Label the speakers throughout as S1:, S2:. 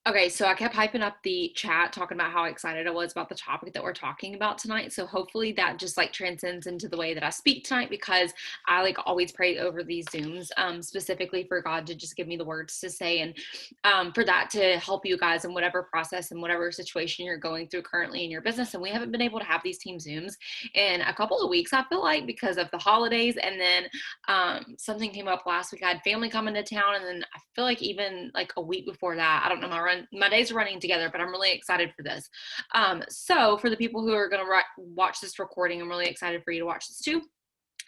S1: Okay, so I kept hyping up the chat, talking about how excited I was about the topic that we're talking about tonight. So hopefully that just like transcends into the way that I speak tonight, because I like always pray over these Zooms, specifically for God to just give me the words to say, and for that to help you guys in whatever process and whatever situation you're going through currently in your business. And we haven't been able to have these team Zooms in a couple of weeks, I feel like, because of the holidays. And then something came up last week. I had family coming to town, and then I feel like even like a week before that, I don't know, my days are running together, but I'm really excited for this. So for the people who are going to watch this recording, I'm really excited for you to watch this too.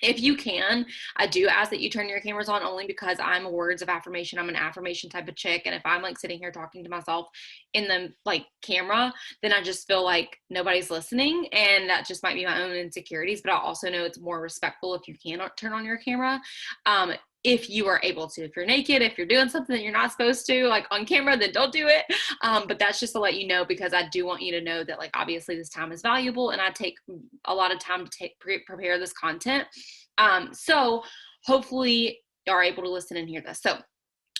S1: If you can, I do ask that you turn your cameras on, only because I'm a words of affirmation. I'm an affirmation type of chick. And if I'm like sitting here talking to myself in the like camera, then I just feel like nobody's listening. And that just might be my own insecurities. But I also know it's more respectful if you can turn on your camera. If you are able to. If you're naked, if you're doing something that you're not supposed to, like on camera, then don't do it. But that's just to let you know, because I do want you to know that, like, obviously this time is valuable, and I take a lot of time to prepare this content. So hopefully you are able to listen and hear this. So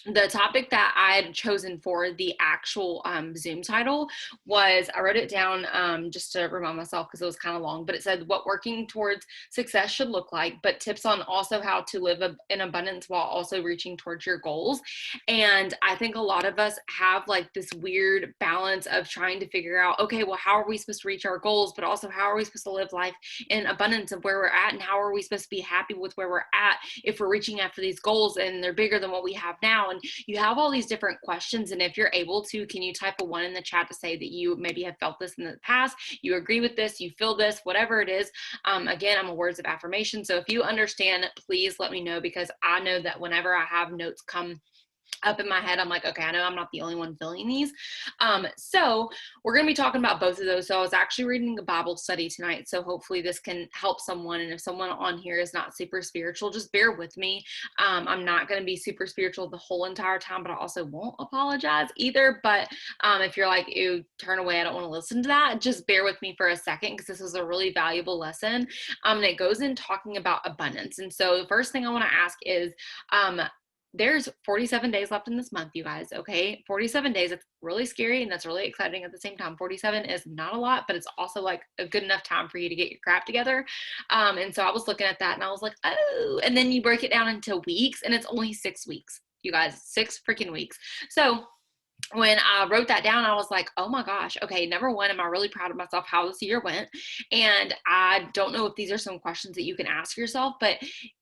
S1: the topic that I had chosen for the actual Zoom title was, I wrote it down just to remind myself because it was kind of long, but it said what working towards success should look like, but tips on also how to live in abundance while also reaching towards your goals. And I think a lot of us have like this weird balance of trying to figure out, okay, well, how are we supposed to reach our goals, but also how are we supposed to live life in abundance of where we're at, and how are we supposed to be happy with where we're at if we're reaching after these goals and they're bigger than what we have now. And you have all these different questions, and if you're able to, can you type a 1 in the chat to say that you maybe have felt this in the past, you agree with this, you feel this, whatever it is. Again, I'm a words of affirmation, so if you understand, please let me know, because I know that whenever I have notes come up in my head, I'm like, okay, I know I'm not the only one feeling these. So we're going to be talking about both of those. So I was actually reading a Bible study tonight, so hopefully this can help someone. And if someone on here is not super spiritual, just bear with me. I'm not going to be super spiritual the whole entire time, but I also won't apologize either. But if you're like, ew, turn away, I don't want to listen to that, just bear with me for a second, because this is a really valuable lesson. And it goes in talking about abundance. And so the first thing I want to ask is, there's 47 days left in this month, you guys. Okay, 47 days. It's really scary, and that's really exciting at the same time. 47 is not a lot, but it's also like a good enough time for you to get your crap together. And so I was looking at that, and I was like, oh, and then you break it down into weeks, and it's only 6 weeks, you guys, 6 freaking weeks. So when I wrote that down, I was like, oh my gosh, okay, number one, am I really proud of myself how this year went? And I don't know if these are some questions that you can ask yourself, but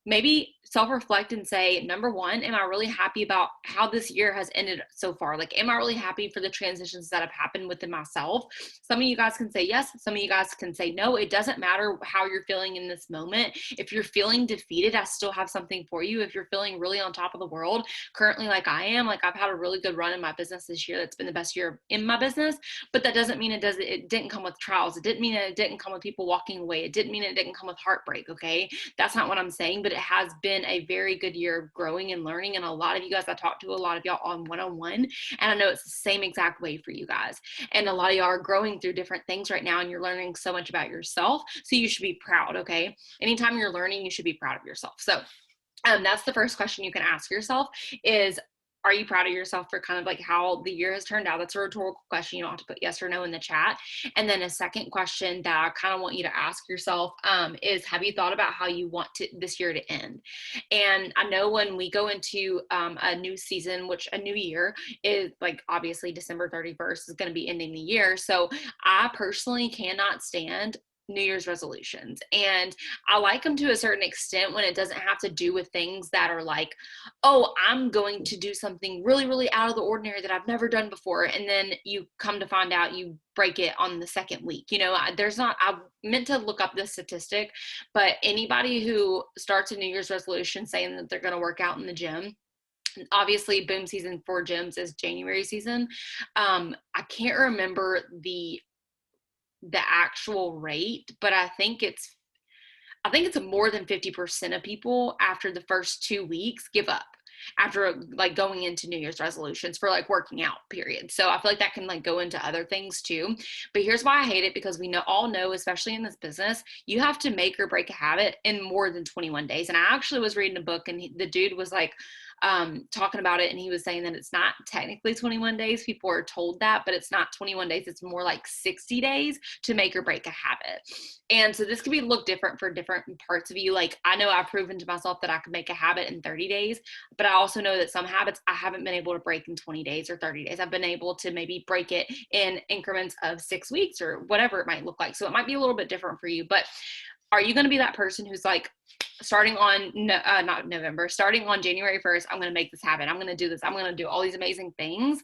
S1: maybe self-reflect and say, number one, am I really happy about how this year has ended so far? Like, am I really happy for the transitions that have happened within myself? Some of you guys can say yes. Some of you guys can say no. It doesn't matter how you're feeling in this moment. If you're feeling defeated, I still have something for you. If you're feeling really on top of the world currently, like I am, like I've had a really good run in my business this year. That's been the best year in my business, but that doesn't mean it didn't come with trials. It didn't mean that it didn't come with people walking away. It didn't mean it didn't come with heartbreak. Okay. That's not what I'm saying, but it has been a very good year of growing and learning. And a lot of you guys, I talked to a lot of y'all on one-on-one, and I know it's the same exact way for you guys. And a lot of y'all are growing through different things right now, and you're learning so much about yourself. So you should be proud. Okay. Anytime you're learning, you should be proud of yourself. So that's the first question you can ask yourself is, are you proud of yourself for kind of like how the year has turned out? That's a rhetorical question. You don't have to put yes or no in the chat. And then a second question that I kind of want you to ask yourself is, have you thought about how you want this year to end? And I know when we go into a new season, which a new year is like, obviously December 31st is going to be ending the year. So I personally cannot stand New Year's resolutions. And I like them to a certain extent when it doesn't have to do with things that are like, oh, I'm going to do something really, really out of the ordinary that I've never done before. And then you come to find out you break it on the second week. You know, I meant to look up this statistic, but anybody who starts a New Year's resolution saying that they're going to work out in the gym, obviously boom season for gyms is January season. I can't remember the actual rate, but I think it's more than 50% of people after the first 2 weeks give up after like going into New Year's resolutions for like working out period. So I feel like that can like go into other things too. But here's why I hate it, because we all know, especially in this business, you have to make or break a habit in more than 21 days. And I actually was reading a book, and the dude was like, talking about it, and he was saying that it's not technically 21 days. People are told that, but it's not 21 days. It's more like 60 days to make or break a habit. And so this could be look different for different parts of you. Like, I know I've proven to myself that I could make a habit in 30 days, but I also know that some habits I haven't been able to break in 20 days or 30 days. I've been able to maybe break it in increments of 6 weeks or whatever it might look like. So it might be a little bit different for you, but are you going to be that person who's like, starting on starting on January 1st, I'm going to make this happen. I'm going to do this. I'm going to do all these amazing things.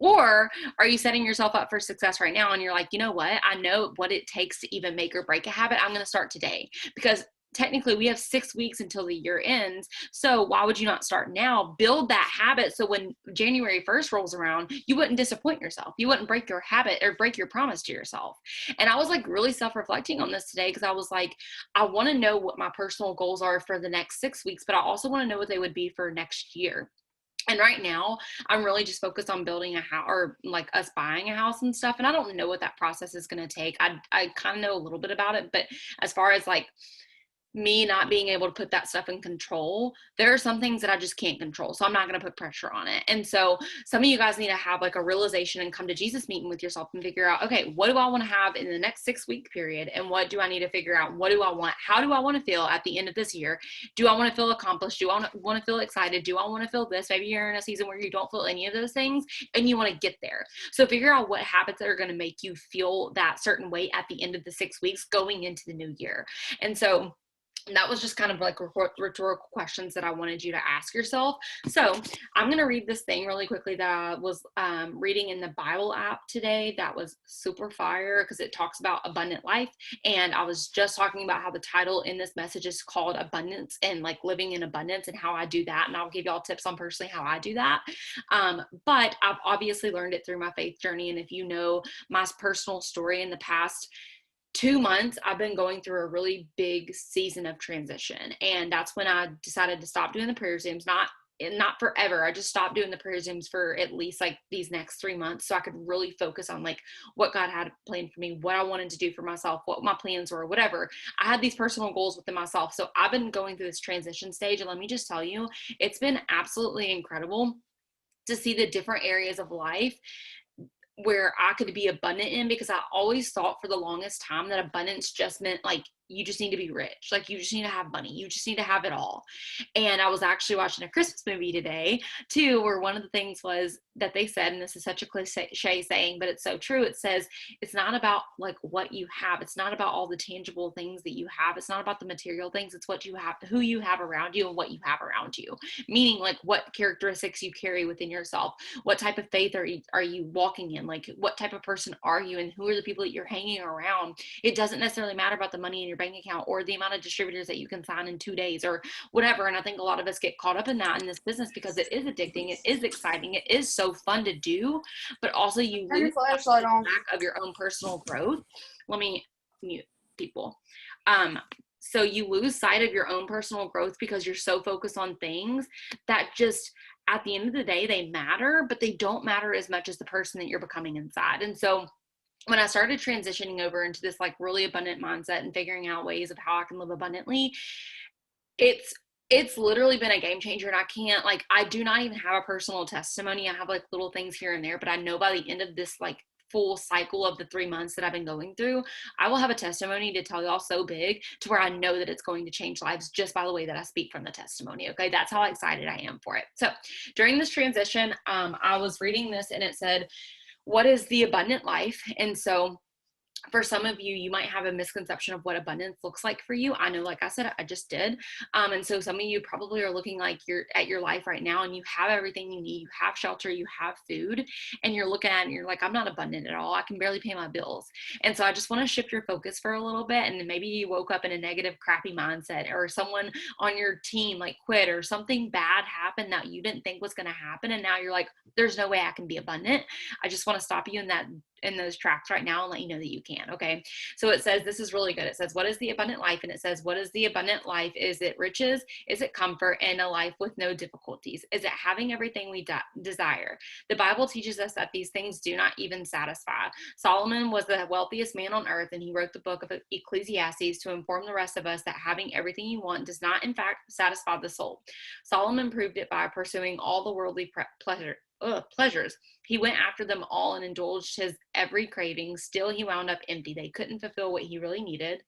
S1: Or are you setting yourself up for success right now? And you're like, you know what? I know what it takes to even make or break a habit. I'm going to start today, because technically we have 6 weeks until the year ends. So why would you not start now? Build that habit so when January 1st rolls around, you wouldn't disappoint yourself. You wouldn't break your habit or break your promise to yourself. And I was like really self-reflecting on this today, because I was like, I want to know what my personal goals are for the next 6 weeks, but I also want to know what they would be for next year. And right now, I'm really just focused on building a house, or like us buying a house and stuff. And I don't know what that process is going to take. I kind of know a little bit about it, but as far as like me not being able to put that stuff in control, there are some things that I just can't control. So I'm not going to put pressure on it. And so some of you guys need to have like a realization and come to Jesus meeting with yourself and figure out, okay, what do I want to have in the next 6-week period? And what do I need to figure out? What do I want? How do I want to feel at the end of this year? Do I want to feel accomplished? Do I want to feel excited? Do I want to feel this? Maybe you're in a season where you don't feel any of those things and you want to get there. So figure out what habits that are going to make you feel that certain way at the end of the 6 weeks going into the new year. And so that was just kind of like rhetorical questions that I wanted you to ask yourself. So I'm going to read this thing really quickly that I was reading in the Bible app today. That was super fire, because it talks about abundant life. And I was just talking about how the title in this message is called Abundance, and like living in abundance, and how I do that. And I'll give y'all tips on personally how I do that. But I've obviously learned it through my faith journey. And if you know my personal story, in the past 2 months, I've been going through a really big season of transition. And that's when I decided to stop doing the prayer Zooms, not forever. I just stopped doing the prayer Zooms for at least like these next 3 months, so I could really focus on like what God had planned for me, what I wanted to do for myself, what my plans were, whatever. I had these personal goals within myself. So I've been going through this transition stage. And let me just tell you, it's been absolutely incredible to see the different areas of life where I could be abundant in, because I always thought for the longest time that abundance just meant like you just need to be rich. Like you just need to have money. You just need to have it all. And I was actually watching a Christmas movie today too, where one of the things was that they said, and this is such a cliche saying, but it's so true. It says, it's not about like what you have. It's not about all the tangible things that you have. It's not about the material things. It's what you have, who you have around you, and what you have around you. Meaning like what characteristics you carry within yourself. What type of faith are you walking in? Like what type of person are you, and who are the people that you're hanging around? It doesn't necessarily matter about the money in your bank account or the amount of distributors that you can sign in 2 days or whatever. And I think a lot of us get caught up in that in this business, because it is addicting. It is exciting. It is so fun to do, but also you lose track of your own personal growth. Let me mute people. So you lose sight of your own personal growth because you're so focused on things that just at the end of the day, they matter, but they don't matter as much as the person that you're becoming inside. And so when I started transitioning over into this like really abundant mindset and figuring out ways of how I can live abundantly, it's literally been a game changer. And I do not even have a personal testimony. I have like little things here and there, but I know by the end of this like full cycle of the 3 months that I've been going through, I will have a testimony to tell y'all so big to where I know that it's going to change lives just by the way that I speak from the testimony. Okay. That's how excited I am for it. So during this transition, I was reading this and it said, what is the abundant life? And so for some of you, you might have a misconception of what abundance looks like for you. I know, like I said, I just did. And so some of you probably are looking like you're at your life right now and you have everything you need. You have shelter, you have food, and you're looking at it and you're like, I'm not abundant at all. I can barely pay my bills. And so I just want to shift your focus for a little bit. And maybe you woke up in a negative, crappy mindset, or someone on your team like quit, or something bad happened that you didn't think was going to happen. And now you're like, there's no way I can be abundant. I just want to stop you in that in those tracks right now and let you know that you can. Okay. So it says, this is really good. It says, what is the abundant life? And it says, what is the abundant life? Is it riches? Is it comfort and a life with no difficulties? Is it having everything we desire? The Bible teaches us that these things do not even satisfy. Solomon was the wealthiest man on earth, and he wrote the book of Ecclesiastes to inform the rest of us that having everything you want does not, in fact, satisfy the soul. Solomon proved it by pursuing all the worldly pleasures. He went after them all and indulged his every craving. Still, he wound up empty. They couldn't fulfill what he really needed.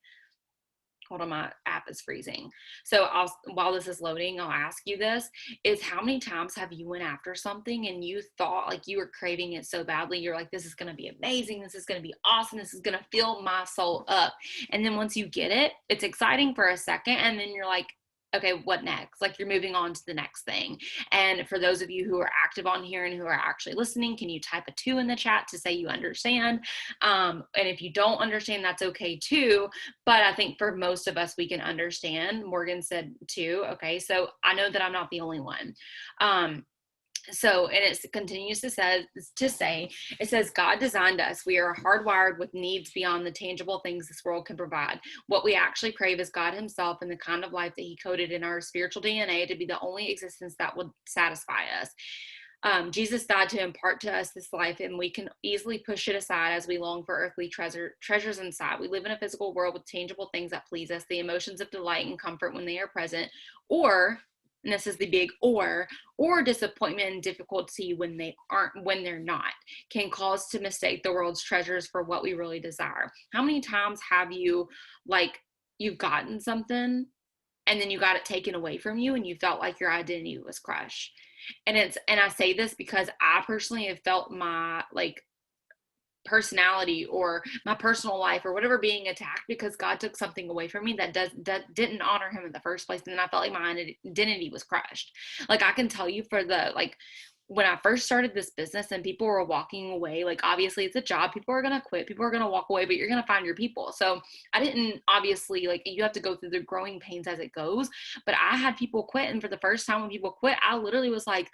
S1: Hold on, my app is freezing. So while this is loading, I'll ask you this, is how many times have you went after something and you thought like you were craving it so badly? You're like, this is going to be amazing. This is going to be awesome. This is going to fill my soul up. And then once you get it, it's exciting for a second. And then you're like, okay, what next? Like you're moving on to the next thing. And for those of you who are active on here and who are actually listening, can you type a 2 in the chat to say you understand? And if you don't understand, that's okay too. But I think for most of us, we can understand. Morgan said 2. Okay. So I know that I'm not the only one. So, and it continues to say, it says, God designed us. We are hardwired with needs beyond the tangible things this world can provide. What we actually crave is God himself and the kind of life that he coded in our spiritual DNA to be the only existence that would satisfy us. Jesus died to impart to us this life, and we can easily push it aside as we long for earthly treasures inside. We live in a physical world with tangible things that please us, the emotions of delight and comfort when they are present, or, and this is the big or disappointment and difficulty when they're not, can cause to mistake the world's treasures for what we really desire. How many times have you, like, you've gotten something and then you got it taken away from you and you felt like your identity was crushed? And I say this because I personally have felt my, like, personality or my personal life or whatever being attacked because God took something away from me that didn't honor him in the first place. And then I felt like my identity was crushed. Like, I can tell you when I first started this business and people were walking away, like, obviously it's a job, people are going to quit, people are going to walk away, but you're going to find your people. So I didn't, obviously, like, you have to go through the growing pains as it goes, but I had people quit. And for the first time when people quit, I literally was like,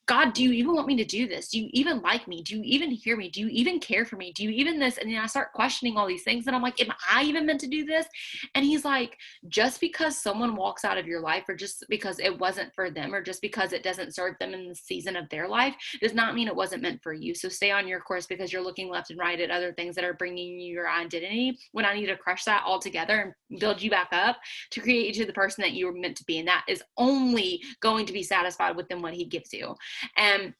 S1: God, do you even want me to do this? Do you even like me? Do you even hear me? Do you even care for me? Do you even this? And then I start questioning all these things and I'm like, am I even meant to do this? And he's like, just because someone walks out of your life or just because it wasn't for them or just because it doesn't serve them in the season of their life does not mean it wasn't meant for you. So stay on your course because you're looking left and right at other things that are bringing you your identity when I need to crush that all together and build you back up to create you to the person that you were meant to be. And that is only going to be satisfied within what he gives you. And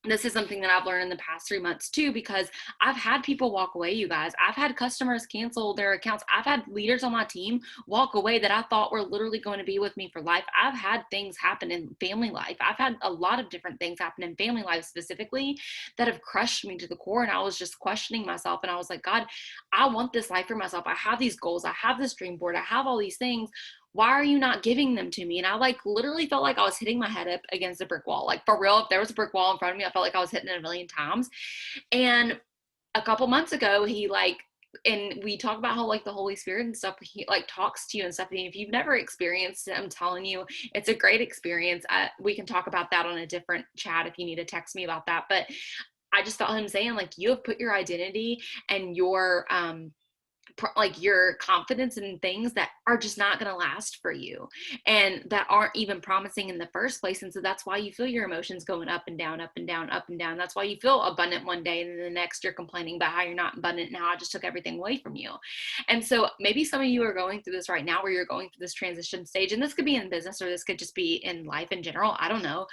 S1: this is something that I've learned in the past 3 months too, because I've had people walk away, you guys. I've had customers cancel their accounts. I've had leaders on my team walk away that I thought were literally going to be with me for life. I've had things happen in family life. I've had a lot of different things happen in family life specifically that have crushed me to the core. And I was just questioning myself. And I was like, God, I want this life for myself. I have these goals. I have this dream board. I have all these things. Why are you not giving them to me? And I literally felt like I was hitting my head up against a brick wall. Like, for real, if there was a brick wall in front of me, I felt like I was hitting it a million times. And a couple months ago, and we talk about how the Holy Spirit and stuff, he talks to you and stuff. And if you've never experienced it, I'm telling you, it's a great experience. We can talk about that on a different chat if you need to text me about that. But I just felt him saying, you have put your identity and your confidence in things that are just not going to last for you and that aren't even promising in the first place. And so that's why you feel your emotions going up and down, up and down, up and down. That's why you feel abundant one day and then the next you're complaining about how you're not abundant and how I just took everything away from you. And so maybe some of you are going through this right now where you're going through this transition stage, and this could be in business or this could just be in life in general. I don't know.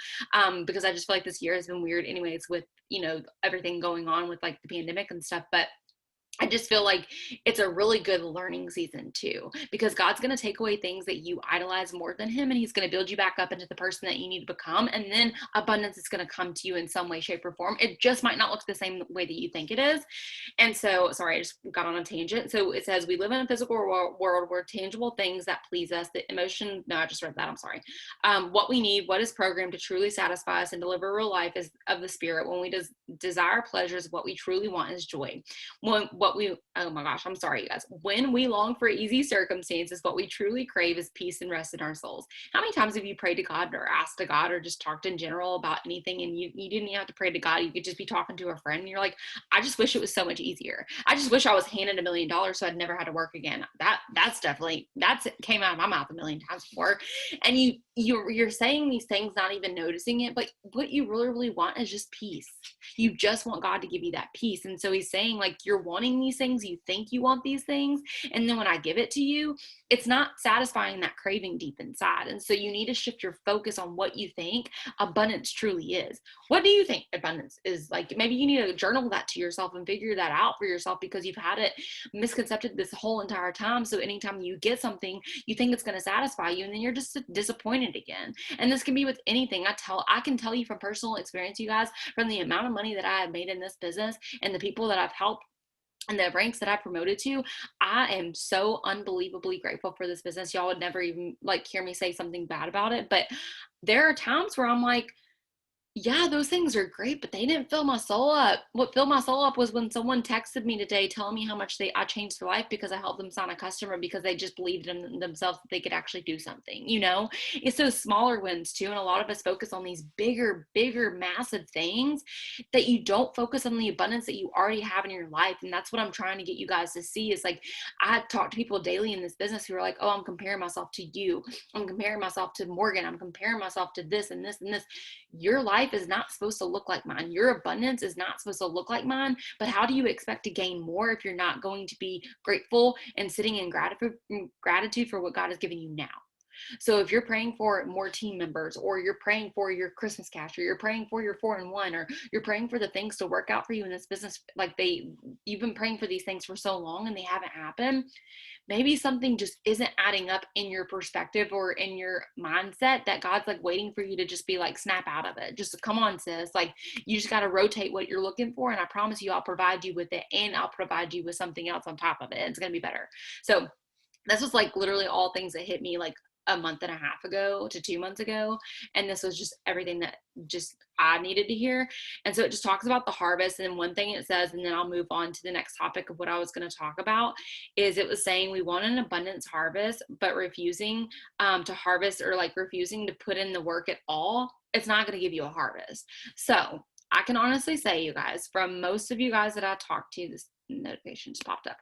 S1: Because I just feel like this year has been weird anyways with, everything going on with the pandemic and stuff. But I just feel like it's a really good learning season too, because God's going to take away things that you idolize more than him, and he's going to build you back up into the person that you need to become. And then abundance is going to come to you in some way, shape, or form. It just might not look the same way that you think it is. And so, sorry, I just got on a tangent. So it says, we live in a physical world where tangible things that please us, I just read that. I'm sorry. What we need, what is programmed to truly satisfy us and deliver real life is of the spirit. When we desire pleasures, what we truly want is joy. oh my gosh, I'm sorry, you guys. When we long for easy circumstances, what we truly crave is peace and rest in our souls. How many times have you prayed to God or asked to God or just talked in general about anything, and you didn't even have to pray to God? You could just be talking to a friend and you're like, I just wish it was so much easier. I just wish I was handed $1 million so I'd never had to work again. That's came out of my mouth a million times before. And you're saying these things, not even noticing it, but what you really want is just peace. You just want God to give you that peace. And so he's saying, like, you're wanting these things, you think you want these things, and then when I give it to you, it's not satisfying that craving deep inside. And so you need to shift your focus on what you think abundance truly is. What do you think abundance is? Like, maybe you need to journal that to yourself and figure that out for yourself, because you've had it misconcepted this whole entire time. So anytime you get something, you think it's going to satisfy you, and then you're just disappointed again. And this can be with anything. I can tell you from personal experience, you guys, from the amount of money that I have made in this business and the people that I've helped and the ranks that I promoted to, I am so unbelievably grateful for this business. Y'all would never even like hear me say something bad about it. But there are times where I'm like, yeah, those things are great, but they didn't fill my soul up. What filled my soul up was when someone texted me today telling me how much I changed their life because I helped them sign a customer, because they just believed in themselves that they could actually do something, you know? It's those smaller wins too. And a lot of us focus on these bigger, massive things that you don't focus on the abundance that you already have in your life. And that's what I'm trying to get you guys to see is, like, I talk to people daily in this business who are like, oh, I'm comparing myself to you. I'm comparing myself to Morgan. I'm comparing myself to this and this and this. Your life is not supposed to look like mine. Your abundance is not supposed to look like mine. But how do you expect to gain more if you're not going to be grateful and sitting in gratitude for what God has given you now? So if you're praying for more team members, or you're praying for your Christmas cash, or you're praying for your 4-in-1, or you're praying for the things to work out for you in this business, like you've been praying for these things for so long and they haven't happened, maybe something just isn't adding up in your perspective or in your mindset, that God's like waiting for you to just be like, snap out of it. Just come on, sis. Like, you just got to rotate what you're looking for. And I promise you, I'll provide you with it, and I'll provide you with something else on top of it. It's going to be better. So this was like literally all things that hit me like a month and a half ago to 2 months ago. And this was just everything that just I needed to hear. And so it just talks about the harvest. And one thing it says, and then I'll move on to the next topic of what I was going to talk about, is it was saying we want an abundance harvest, but refusing to harvest, or like refusing to put in the work at all, it's not going to give you a harvest. So I can honestly say, you guys, from most of you guys that I talked to, this notification just popped up.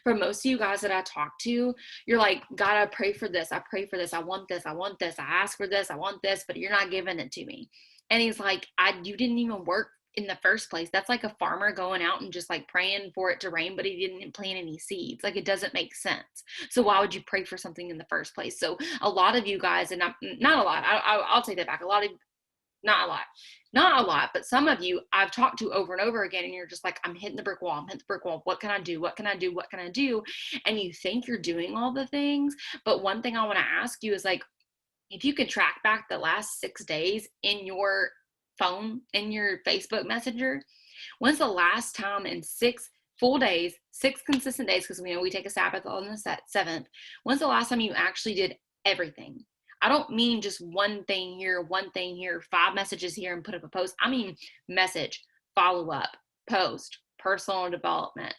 S1: For most of you guys that I talk to, you're like, God, I pray for this. I pray for this. I want this. I want this. I ask for this. I want this, but you're not giving it to me. And he's like, you didn't even work in the first place. That's like a farmer going out and just like praying for it to rain, but he didn't plant any seeds. Like, it doesn't make sense. So why would you pray for something in the first place? So a lot of you guys, and not a lot, I'll take that back. Not a lot, but some of you I've talked to over and over again, and you're just like, I'm hitting the brick wall. What can I do? What can I do? What can I do? And you think you're doing all the things. But one thing I want to ask you is, like, if you could track back the last 6 days in your phone, in your Facebook Messenger, when's the last time in 6 full days, 6 consistent days, because we know we take a Sabbath on the 7th, when's the last time you actually did everything? I don't mean just one thing here, 5 messages here and put up a post. I mean message, follow up, post, personal development,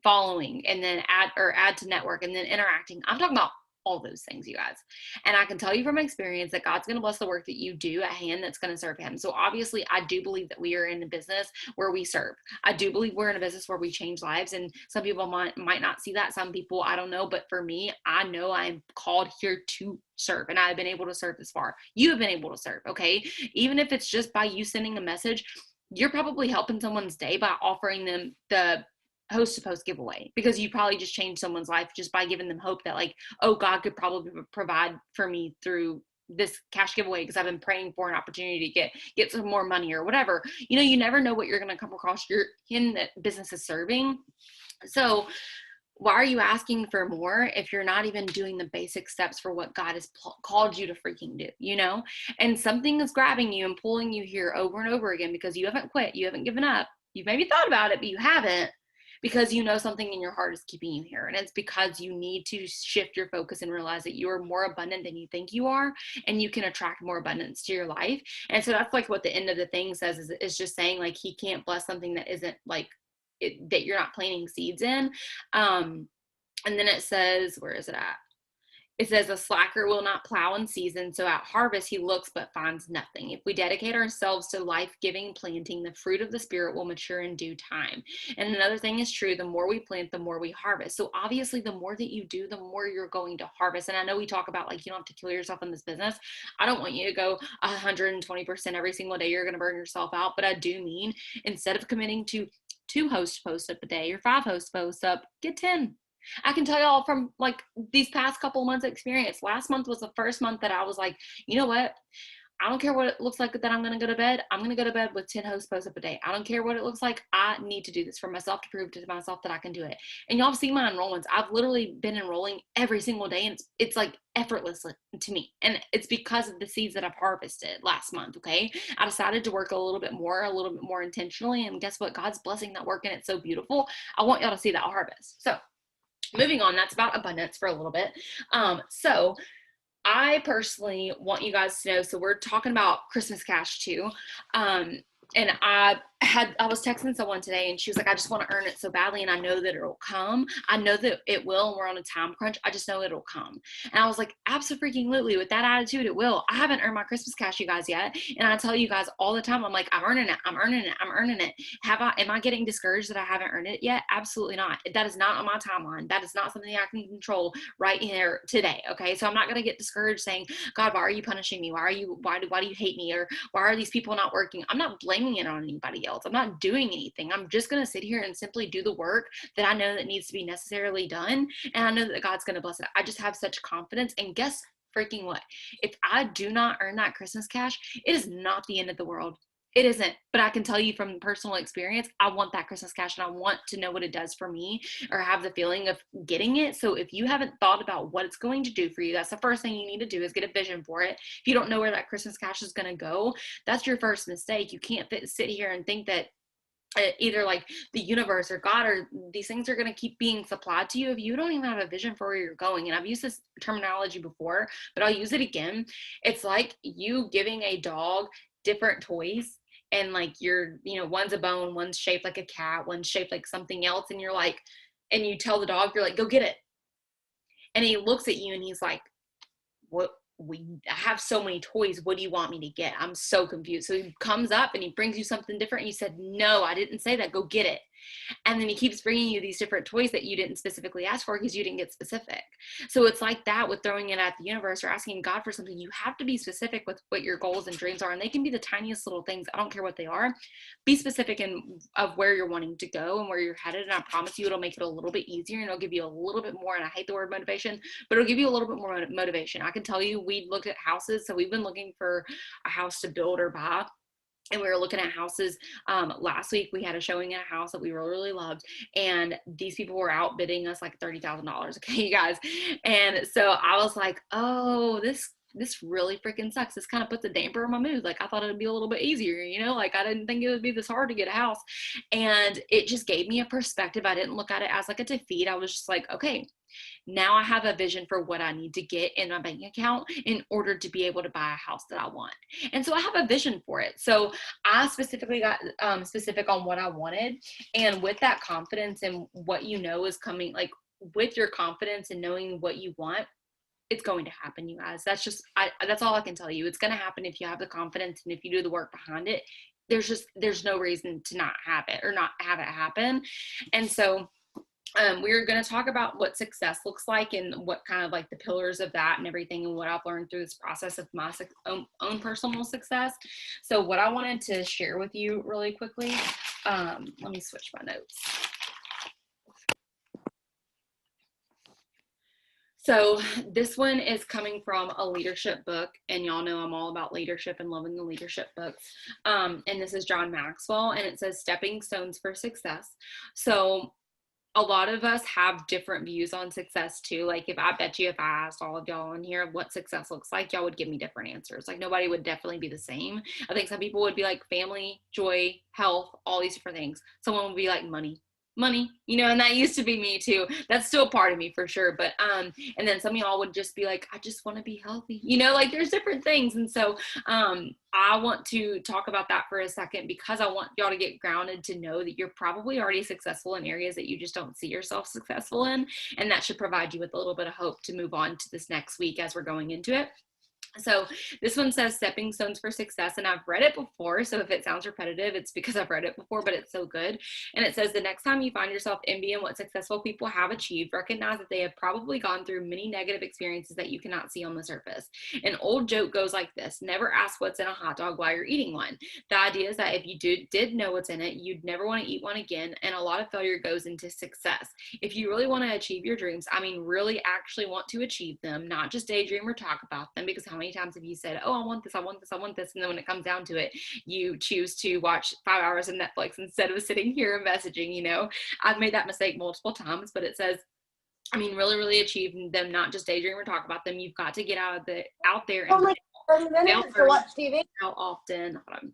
S1: following, and then add to network, and then interacting. I'm talking about all those things, you guys. And I can tell you from experience that God's going to bless the work that you do at hand that's going to serve him. So obviously, I do believe that we are in a business where we serve. I do believe we're in a business where we change lives. And some people might not see that. Some people, I don't know. But for me, I know I'm called here to serve, and I've been able to serve this far. You have been able to serve, okay? Even if it's just by you sending a message, you're probably helping someone's day by offering them the host to post giveaway, because you probably just changed someone's life just by giving them hope that, like, oh, God could probably provide for me through this cash giveaway because I've been praying for an opportunity to get some more money or whatever. You know, you never know what you're going to come across in that business is serving. So why are you asking for more if you're not even doing the basic steps for what God has called you to freaking do, you know? And something is grabbing you and pulling you here over and over again because you haven't quit. You haven't given up. You've maybe thought about it, but you haven't, because you know something in your heart is keeping you here. And it's because you need to shift your focus and realize that you are more abundant than you think you are, and you can attract more abundance to your life. And so that's like what the end of the thing says, is just saying, like, he can't bless something that isn't like that you're not planting seeds in. And then it says, where is it at? It says a slacker will not plow in season, so at harvest he looks but finds nothing. If we dedicate ourselves to life-giving planting, the fruit of the Spirit will mature in due time. And another thing is true, the more we plant, the more we harvest. So obviously the more that you do, the more you're going to harvest. And I know we talk about like you don't have to kill yourself in this business. I don't want you to go 120% every single day. You're going to burn yourself out. But I do mean instead of committing to 2 host posts up a day or 5 host posts up, get 10. I can tell y'all from like these past couple months of experience. Last month was the first month that I was like, you know what? I don't care what it looks like that I'm going to go to bed. I'm going to go to bed with 10 host posts up a day. I don't care what it looks like. I need to do this for myself to prove to myself that I can do it. And y'all have seen my enrollments. I've literally been enrolling every single day, and it's like effortless to me. And it's because of the seeds that I've harvested last month. Okay. I decided to work a little bit more intentionally. And guess what? God's blessing that work, and it's so beautiful. I want y'all to see that harvest. So moving on, that's about abundance for a little bit. So I personally want you guys to know, so we're talking about Christmas cash too. And I was texting someone today and she was like, I just want to earn it so badly. And I know that it'll come. I know that it will. And we're on a time crunch. I just know it'll come. And I was like, absolutely. With that attitude, it will. I haven't earned my Christmas cash, you guys, yet. And I tell you guys all the time, I'm like, I'm earning it. Am I getting discouraged that I haven't earned it yet? Absolutely not. That is not on my timeline. That is not something I can control right here today. Okay. So I'm not going to get discouraged saying, God, why are you punishing me? Why do you hate me? Or why are these people not working? I'm not blaming it on anybody else. I'm not doing anything. I'm just going to sit here and simply do the work that I know that needs to be necessarily done. And I know that God's going to bless it. I just have such confidence. And guess freaking what? If I do not earn that Christmas cash, it is not the end of the world. It isn't, but I can tell you from personal experience, I want that Christmas cash and I want to know what it does for me or have the feeling of getting it. So if you haven't thought about what it's going to do for you, that's the first thing you need to do is get a vision for it. If you don't know where that Christmas cash is going to go, that's your first mistake. You can't sit here and think that either like the universe or God or these things are going to keep being supplied to you if you don't even have a vision for where you're going. And I've used this terminology before, but I'll use it again. It's like you giving a dog different toys. And like one's a bone, one's shaped like a cat, one's shaped like something else. And you're like, and you tell the dog, you're like, go get it. And he looks at you and he's like, what? I have so many toys. What do you want me to get? I'm so confused. So he comes up and he brings you something different. And you said, no, I didn't say that. Go get it. And then he keeps bringing you these different toys that you didn't specifically ask for because you didn't get specific. So it's like that with throwing it at the universe or asking God for something. You have to be specific with what your goals and dreams are. And they can be the tiniest little things. I don't care what they are. Be specific of where you're wanting to go and where you're headed. And I promise you, it'll make it a little bit easier and it'll give you a little bit more. And I hate the word motivation, but it'll give you a little bit more motivation. I can tell you, we looked at houses. So we've been looking for a house to build or buy. And we were looking at houses last week. We had a showing at a house that we really loved. And these people were outbidding us like $30,000. Okay, you guys. And so I was like, oh, this really freaking sucks. This kind of puts a damper on my mood. Like I thought it'd be a little bit easier, like I didn't think it would be this hard to get a house. And it just gave me a perspective. I didn't look at it as like a defeat. I was just like, okay, now I have a vision for what I need to get in my bank account in order to be able to buy a house that I want. And so I have a vision for it. So I specifically got specific on what I wanted. And with that confidence and what is coming, like with your confidence and knowing what you want, it's going to happen, you guys. That's all I can tell you. It's going to happen if you have the confidence and if you do the work behind it. There's no reason to not have it or not have it happen. And so we're going to talk about what success looks like and what kind of like the pillars of that and everything and what I've learned through this process of my own personal success. So what I wanted to share with you really quickly, let me switch my notes. So this one is coming from a leadership book, and y'all know I'm all about leadership and loving the leadership books. And this is John Maxwell, and it says Stepping Stones for Success. So a lot of us have different views on success too. Like if I asked all of y'all in here what success looks like, y'all would give me different answers. Like nobody would definitely be the same. I think some people would be like family, joy, health, all these different things. Someone would be like money. money, and that used to be me too. That's still part of me for sure. But and then some of y'all would just be like, I just want to be healthy, like there's different things. And so I want to talk about that for a second, because I want y'all to get grounded to know that you're probably already successful in areas that you just don't see yourself successful in, and that should provide you with a little bit of hope to move on to this next week as we're going into it. So this one says stepping stones for success, and I've read it before, so if it sounds repetitive, it's because I've read it before, but it's so good. And it says, the next time you find yourself envying what successful people have achieved, recognize that they have probably gone through many negative experiences that you cannot see on the surface. An old joke goes like this: never ask what's in a hot dog while you're eating one. The idea is that if you did know what's in it, you'd never want to eat one again, and a lot of failure goes into success. If you really want to achieve your dreams, really actually want to achieve them, not just daydream or talk about them, because how many times have you said, oh, I want this, I want this, I want this, and then when it comes down to it, you choose to watch 5 hours of Netflix instead of sitting here and messaging? I've made that mistake multiple times. But it says, really achieve them, not just daydream or talk about them. You've got to get out there and
S2: only 30 minutes to watch TV.
S1: How often? Hold on.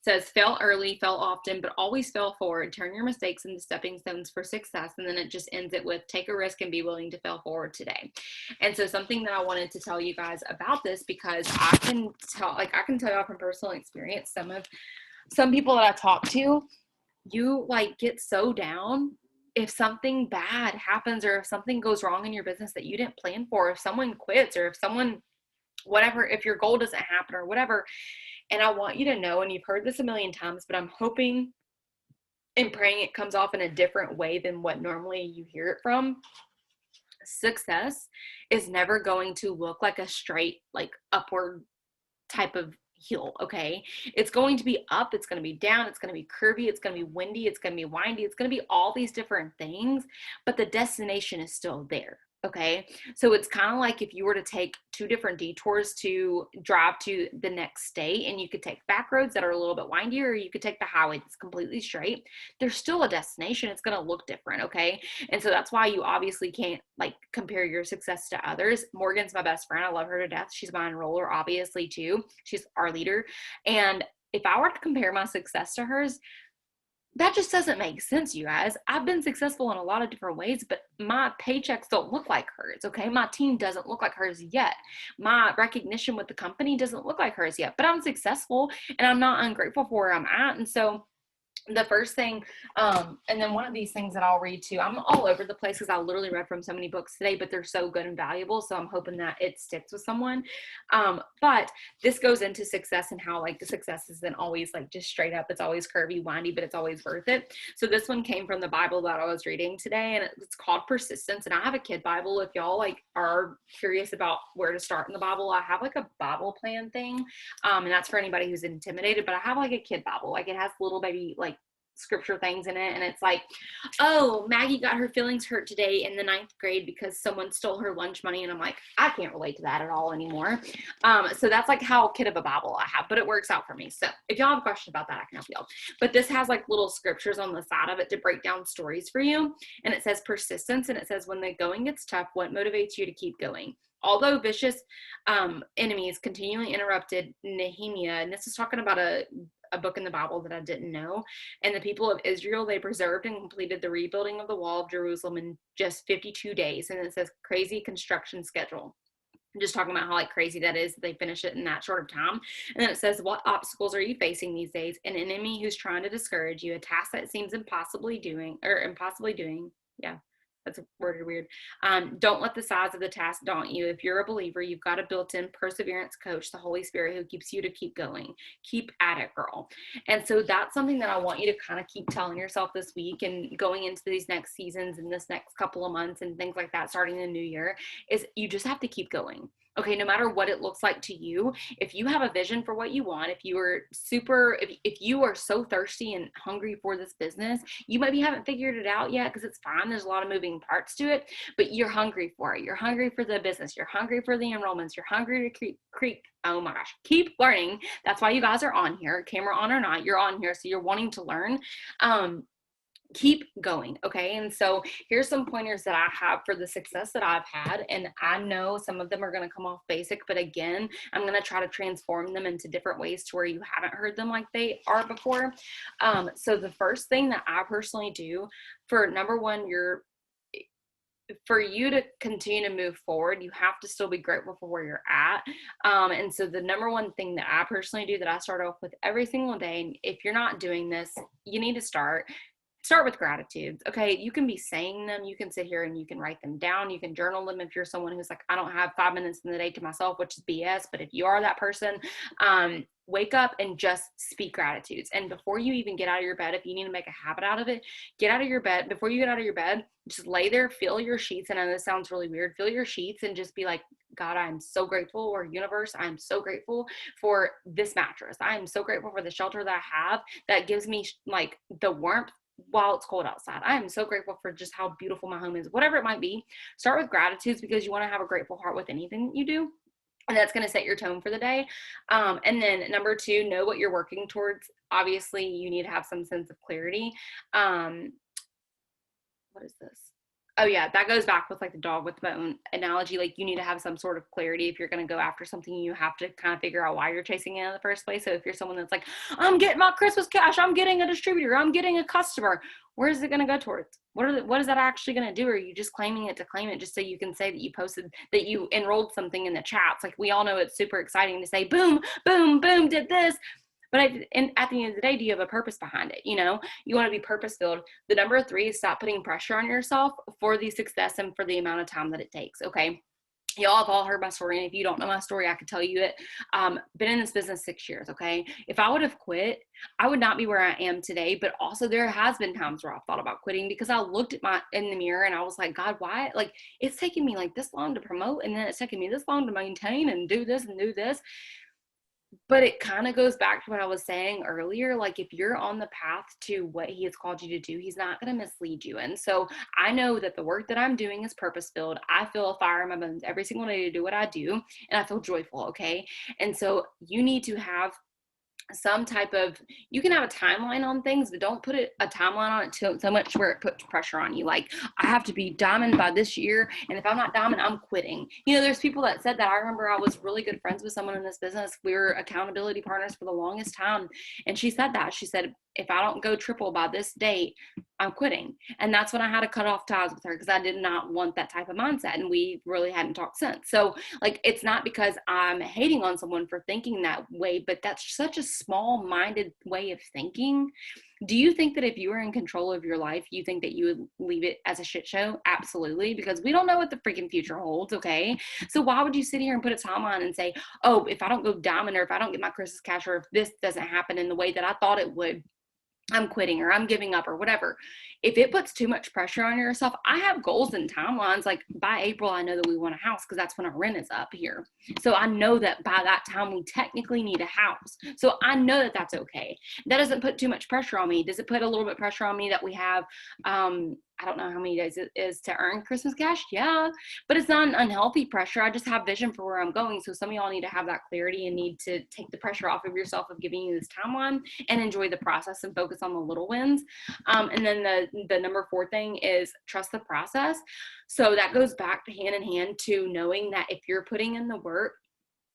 S1: Says, fail early, fail often, but always fail forward. Turn your mistakes into stepping stones for success. And then it just ends it with, take a risk and be willing to fail forward today. And so something that I wanted to tell you guys about this, because I can tell y'all from personal experience, some people that I talk to, you get so down if something bad happens, or if something goes wrong in your business that you didn't plan for, if someone quits, or if someone, whatever, if your goal doesn't happen or whatever. And I want you to know, and you've heard this a million times, but I'm hoping and praying it comes off in a different way than what normally you hear it from. Success is never going to look like a straight, upward type of hill, okay? It's going to be up, it's going to be down, it's going to be curvy, it's going to be windy, it's going to be windy, it's going to be all these different things, but the destination is still there. Okay, so it's kind of like if you were to take 2 different detours to drive to the next state, and you could take back roads that are a little bit windier, or you could take the highway that's completely straight. There's still a destination. It's going to look different. Okay, and so that's why you obviously can't compare your success to others. Morgan's my best friend. I love her to death. She's my enroller, obviously, too. She's our leader. And if I were to compare my success to hers, that just doesn't make sense, you guys. I've been successful in a lot of different ways, but my paychecks don't look like hers, okay? My team doesn't look like hers yet. My recognition with the company doesn't look like hers yet, but I'm successful, and I'm not ungrateful for where I'm at. And so the first thing, and then one of these things that I'll read too, I'm all over the place because I literally read from so many books today, but they're so good and valuable. So I'm hoping that it sticks with someone. But this goes into success and how the success isn't always just straight up. It's always curvy, windy, but it's always worth it. So this one came from the Bible that I was reading today, and it's called Persistence. And I have a kid Bible. If y'all are curious about where to start in the Bible, I have a Bible plan thing. And that's for anybody who's intimidated, but I have a kid Bible. It has little baby scripture things in it, and it's oh, Maggie got her feelings hurt today in the 9th grade because someone stole her lunch money, and I'm I can't relate to that at all anymore. So that's how kid of a Bible I have, but it works out for me. So if y'all have a question about that, I can help y'all. But this has little scriptures on the side of it to break down stories for you, and it says persistence, and it says, when the going gets tough, what motivates you to keep going? Although vicious enemies continually interrupted Nehemiah, and this is talking about a book in the Bible that I didn't know, and the people of Israel, they preserved and completed the rebuilding of the wall of Jerusalem in just 52 days. And it says crazy construction schedule. I'm just talking about how crazy that is that they finish it in that short of time. And then it says, what obstacles are you facing these days? An enemy who's trying to discourage you, a task that seems impossibly doing. Yeah. That's worded weird. Don't let the size of the task daunt you. If you're a believer, you've got a built-in perseverance coach, the Holy Spirit, who keeps you to keep going. Keep at it, girl. And so that's something that I want you to kind of keep telling yourself this week and going into these next seasons and this next couple of months and things like that, starting the new year, is you just have to keep going. Okay, no matter what it looks like to you, if you have a vision for what you want, if you are so thirsty and hungry for this business, you maybe haven't figured it out yet, because it's fine. There's a lot of moving parts to it, but you're hungry for it. You're hungry for the business. You're hungry for the enrollments. You're hungry to keep learning. That's why you guys are on here, camera on or not, you're on here. So you're wanting to learn. keep going. Okay. And so here's some pointers that I have for the success that I've had. And I know some of them are going to come off basic, but again, I'm going to try to transform them into different ways to where you haven't heard them like they are before. So the first thing that I personally do for number one, for you to continue to move forward, you have to still be grateful for where you're at. And so the number one thing that I personally do that I start off with every single day, and if you're not doing this, you need to start with gratitudes. Okay. You can be saying them. You can sit here and you can write them down. You can journal them if you're someone who's like, I don't have 5 minutes in the day to myself, which is BS. But if you are that person, wake up and just speak gratitudes. And before you even get out of your bed, if you need to make a habit out of it, get out of your bed. Before you get out of your bed, just lay there, feel your sheets. And I know this sounds really weird. Feel your sheets and just be like, God, I'm so grateful, or universe, I'm so grateful for this mattress. I am so grateful for the shelter that I have that gives me like the warmth while it's cold outside. I am so grateful for just how beautiful my home is. Whatever it might be, start with gratitudes, because you want to have a grateful heart with anything that you do. And that's going to set your tone for the day. And then number two, know what you're working towards. Obviously, you need to have some sense of clarity. What is this? Oh yeah, that goes back with like the dog with the bone analogy. Like you need to have some sort of clarity. If you're going to go after something, you have to kind of figure out why you're chasing it in the first place. So if you're someone that's like, I'm getting my Christmas cash, I'm getting a distributor, I'm getting a customer, where is it going to go towards? What is that actually going to do? Or are you just claiming it to claim it just so you can say that you posted, that you enrolled something in the chats? Like we all know it's super exciting to say, boom, boom, boom, did this. But at the end of the day, do you have a purpose behind it? You know, you want to be purpose filled. The number three is stop putting pressure on yourself for the success and for the amount of time that it takes. Okay. Y'all have all heard my story. And if you don't know my story, I could tell you it. Been in this business 6 years. Okay. If I would have quit, I would not be where I am today. But also there has been times where I've thought about quitting because I looked at in the mirror and I was like, God, why? Like it's taking me like this long to promote. And then it's taking me this long to maintain and do this and do this. But it kind of goes back to what I was saying earlier. Like if you're on the path to what he has called you to do, he's not going to mislead you. And so I know that the work that I'm doing is purpose filled. I feel a fire in my bones every single day to do what I do. And I feel joyful. Okay. And so you need to have some type of, you can have a timeline on things, but don't put a timeline on it so much where it puts pressure on you. Like I have to be diamond by this year. And if I'm not diamond, I'm quitting. You know, there's people that said that. I remember I was really good friends with someone in this business. We were accountability partners for the longest time. And she said that. She said, if I don't go triple by this date, I'm quitting. And that's when I had to cut off ties with her because I did not want that type of mindset. And we really hadn't talked since. So like, it's not because I'm hating on someone for thinking that way, but that's such a small-minded way of thinking. Do you think that if you were in control of your life, you think that you would leave it as a shit show? Absolutely, because we don't know what the freaking future holds, okay? So why would you sit here and put a timeline and say, oh, if I don't go diamond, or if I don't get my Christmas cash, or if this doesn't happen in the way that I thought it would, I'm quitting, or I'm giving up, or whatever. If it puts too much pressure on yourself, I have goals and timelines. Like by April, I know that we want a house because that's when our rent is up here. So I know that by that time we technically need a house. So I know that that's okay. That doesn't put too much pressure on me. Does it put a little bit pressure on me that we have, I don't know how many days it is to earn Christmas cash? Yeah, but it's not an unhealthy pressure. I just have vision for where I'm going. So some of y'all need to have that clarity and need to take the pressure off of yourself of giving you this timeline and enjoy the process and focus on the little wins. And then the number four thing is trust the process. So that goes back to hand in hand to knowing that if you're putting in the work,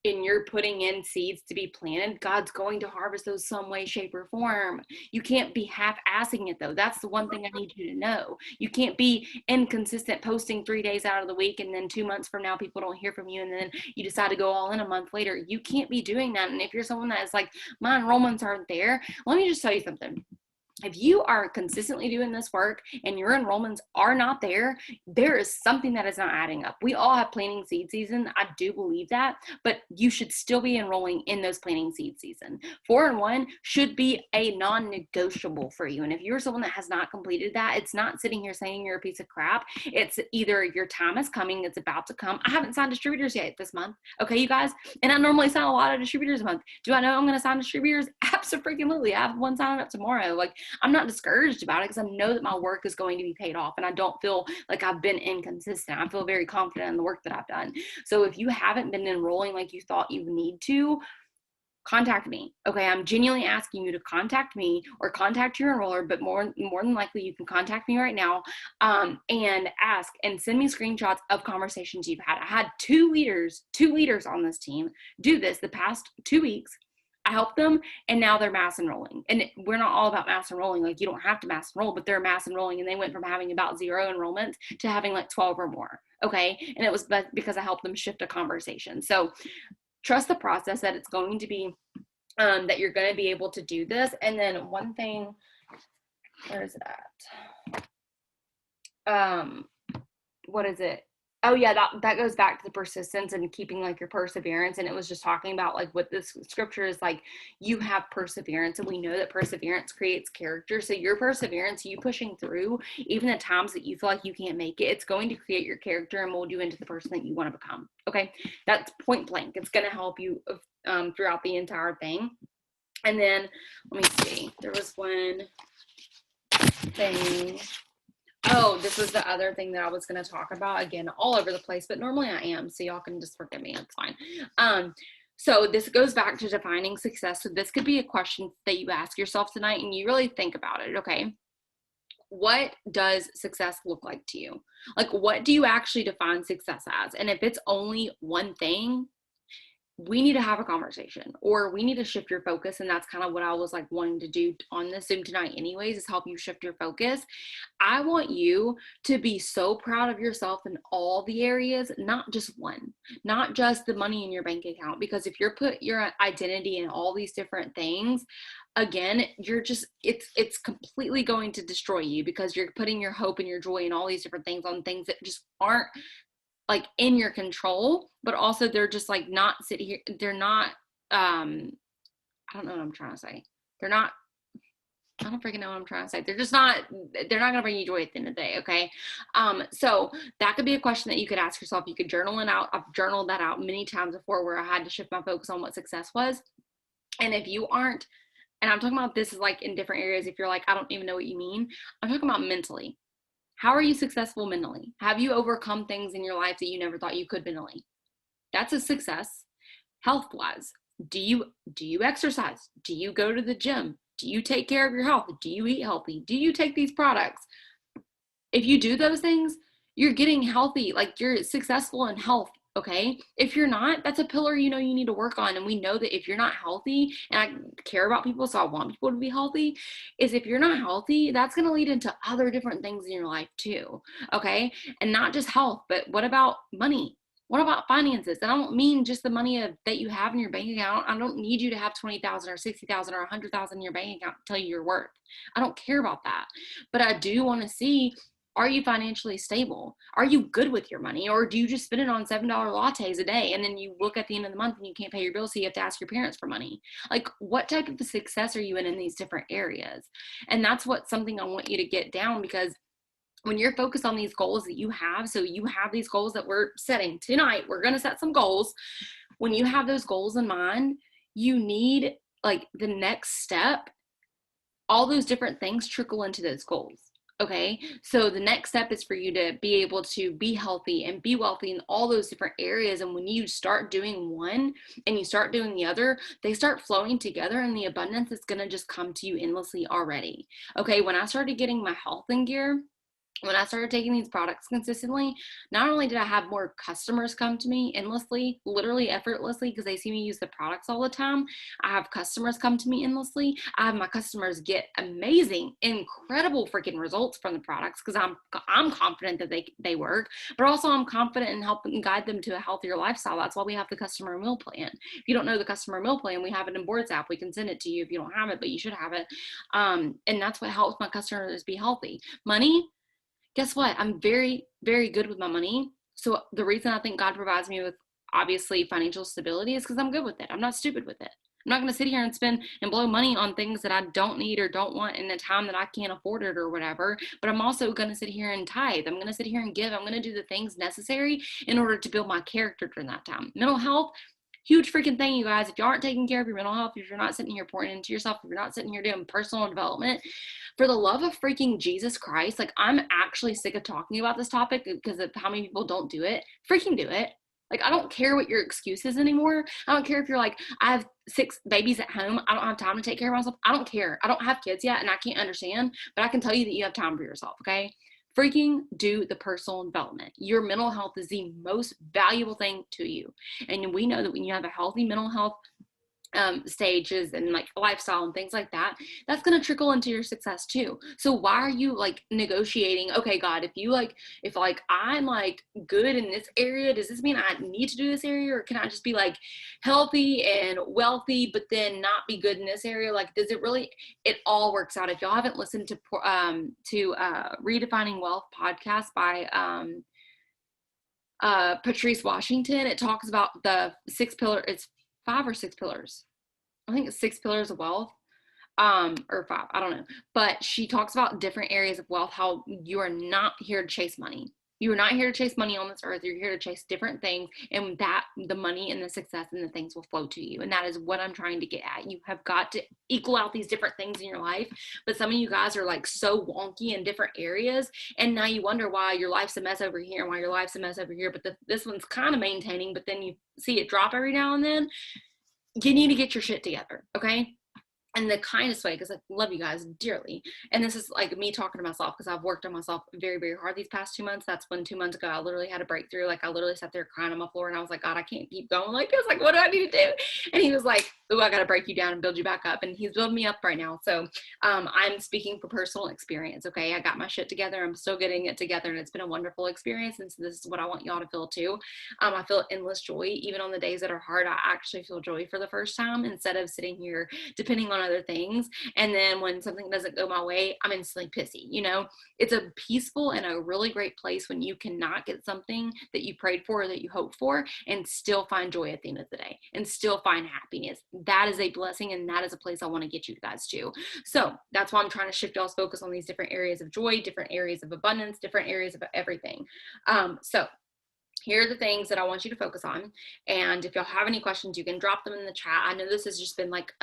S1: and you're putting in seeds to be planted, God's going to harvest those some way, shape, or form. You can't be half-assing it though. That's the one thing I need you to know. You can't be inconsistent, posting 3 days out of the week, and then 2 months from now, people don't hear from you, and then you decide to go all in a month later. You can't be doing that. And if you're someone that is like, my enrollments aren't there, let me just tell you something. If you are consistently doing this work and your enrollments are not there, there is something that is not adding up. We all have planting seed season. I do believe that, but you should still be enrolling in those planting seed season. 4 and 1 should be a non-negotiable for you. And if you're someone that has not completed that, it's not sitting here saying you're a piece of crap. It's either your time is coming, it's about to come. I haven't signed distributors yet this month. Okay, you guys? And I normally sign a lot of distributors a month. Do I know I'm going to sign distributors? Absolutely. I have one signing up tomorrow. Like, I'm not discouraged about it because I know that my work is going to be paid off, and I don't feel like I've been inconsistent. I feel very confident in the work that I've done. So if you haven't been enrolling like you thought you need to, contact me. Okay, I'm genuinely asking you to contact me or contact your enroller, but more than likely you can contact me right now, and ask and send me screenshots of conversations you've had. I had two leaders on this team do this the past 2 weeks. I helped them, and now they're mass enrolling. And we're not all about mass enrolling. Like, you don't have to mass enroll, but they're mass enrolling, and they went from having about 0 enrollments to having like 12 or more. Okay, and it was because I helped them shift a conversation. So trust the process, that it's going to be, that you're going to be able to do this. And then one thing, where is it at? What is it? Oh yeah, that goes back to the persistence and keeping like your perseverance. And it was just talking about like what this scripture is like, you have perseverance, and we know that perseverance creates character. So your perseverance, you pushing through even the times that you feel like you can't make it, it's going to create your character and mold you into the person that you want to become. Okay, that's point blank. It's going to help you throughout the entire thing. And then let me see, there was one thing. Oh, this was the other thing that I was going to talk about, again, all over the place, but normally I am, so y'all can just forgive me. It's fine. So this goes back to defining success. So this could be a question that you ask yourself tonight, and you really think about it. Okay, what does success look like to you? Like, what do you actually define success as? And if it's only one thing, we need to have a conversation, or we need to shift your focus. And that's kind of what I was like wanting to do on this Zoom tonight anyways, is help you shift your focus. I want you to be so proud of yourself in all the areas, not just one, not just the money in your bank account, because if you're put your identity in all these different things, again, you're just, it's completely going to destroy you, because you're putting your hope and your joy and all these different things on things that just aren't like in your control, but also they're just like not sitting here. They're not, I don't know what I'm trying to say. They're not, I don't freaking know what I'm trying to say. They're not going to bring you joy at the end of the day. Okay. So that could be a question that you could ask yourself. You could journal it out. I've journaled that out many times before, where I had to shift my focus on what success was. And if you aren't, and I'm talking about this is like in different areas. If you're like, I don't even know what you mean, I'm talking about mentally. How are you successful mentally? Have you overcome things in your life that you never thought you could mentally? That's a success. Health-wise, do you exercise? Do you go to the gym? Do you take care of your health? Do you eat healthy? Do you take these products? If you do those things, you're getting healthy, like you're successful in health. Okay, if you're not, that's a pillar you need to work on. And we know that if you're not healthy, and I care about people, so I want people to be healthy, is if you're not healthy, that's going to lead into other different things in your life too. Okay, and not just health, but what about money? What about finances? And I don't mean just the money that you have in your bank account. I don't need you to have 20,000 or 60,000 or 100,000 in your bank account to tell you your worth. I don't care about that. But I do want to see, are you financially stable? Are you good with your money? Or do you just spend it on $7 lattes a day, and then you look at the end of the month and you can't pay your bills, so you have to ask your parents for money? Like, what type of success are you in these different areas? And that's something I want you to get down, because when you're focused on these goals that you have, so you have these goals that we're setting tonight, we're going to set some goals. When you have those goals in mind, you need like the next step, all those different things trickle into those goals. Okay, so the next step is for you to be able to be healthy and be wealthy in all those different areas. And when you start doing one and you start doing the other, they start flowing together, and the abundance is going to just come to you endlessly already. Okay, when I started getting my health in gear, when I started taking these products consistently, not only did I have more customers come to me endlessly, literally effortlessly, because they see me use the products all the time. I have customers come to me endlessly. I have my customers get amazing, incredible freaking results from the products, because I'm confident that they work, but also I'm confident in helping guide them to a healthier lifestyle. That's why we have the customer meal plan. If you don't know the customer meal plan, we have it in Boards app. We can send it to you if you don't have it, but you should have it. And that's what helps my customers be healthy. Money, guess what? I'm very, very good with my money. So the reason I think God provides me with obviously financial stability is because I'm good with it. I'm not stupid with it. I'm not going to sit here and spend and blow money on things that I don't need or don't want in a time that I can't afford it or whatever. But I'm also going to sit here and tithe. I'm going to sit here and give. I'm going to do the things necessary in order to build my character during that time. Mental health, huge freaking thing, you guys. If you aren't taking care of your mental health, if you're not sitting here pouring into yourself, if you're not sitting here doing personal development, for the love of freaking Jesus Christ, like, I'm actually sick of talking about this topic because of how many people don't do it. Freaking do it. Like, I don't care what your excuse is anymore. I don't care if you're like, I have 6 babies at home. I don't have time to take care of myself. I don't care. I don't have kids yet and I can't understand, but I can tell you that you have time for yourself, okay? Freaking do the personal development. Your mental health is the most valuable thing to you. And we know that when you have a healthy mental health stages and like lifestyle and things like that, that's going to trickle into your success too. So why are you like negotiating, okay, God, if I'm like good in this area, does this mean I need to do this area, or can I just be like healthy and wealthy but then not be good in this area? Like, does it really, it all works out. If y'all haven't listened to Redefining Wealth podcast by Patrice Washington, it talks about the 6 pillars. It's 5 or 6 pillars. I think it's 6 pillars of wealth, or 5, I don't know. But she talks about different areas of wealth, how you are not here to chase money. You are not here to chase money on this earth. You're here to chase different things, and that the money and the success and the things will flow to you. And that is what I'm trying to get at. You have got to equal out these different things in your life. But some of you guys are like so wonky in different areas, and now you wonder why your life's a mess over here and why your life's a mess over here. But this one's kind of maintaining, but then you see it drop every now and then. You need to get your shit together, okay? In the kindest way, because I love you guys dearly. And this is like me talking to myself, because I've worked on myself very, very hard these past 2 months. That's when 2 months ago, I literally had a breakthrough. Like, I literally sat there crying on my floor, and I was like, God, I can't keep going like this. Like, what do I need to do? And he was like, oh, I got to break you down and build you back up. And he's building me up right now. So I'm speaking for personal experience, okay? I got my shit together. I'm still getting it together, and it's been a wonderful experience. And so this is what I want y'all to feel too. I feel endless joy. Even on the days that are hard, I actually feel joy for the first time, instead of sitting here depending on other things. And then when something doesn't go my way, I'm instantly pissy. You know, it's a peaceful and a really great place when you cannot get something that you prayed for or that you hoped for, and still find joy at the end of the day, and still find happiness. That is a blessing, and that is a place I want to get you guys to. So that's why I'm trying to shift y'all's focus on these different areas of joy, different areas of abundance, different areas of everything. So here are the things that I want you to focus on. And if y'all have any questions, you can drop them in the chat. I know this has just been like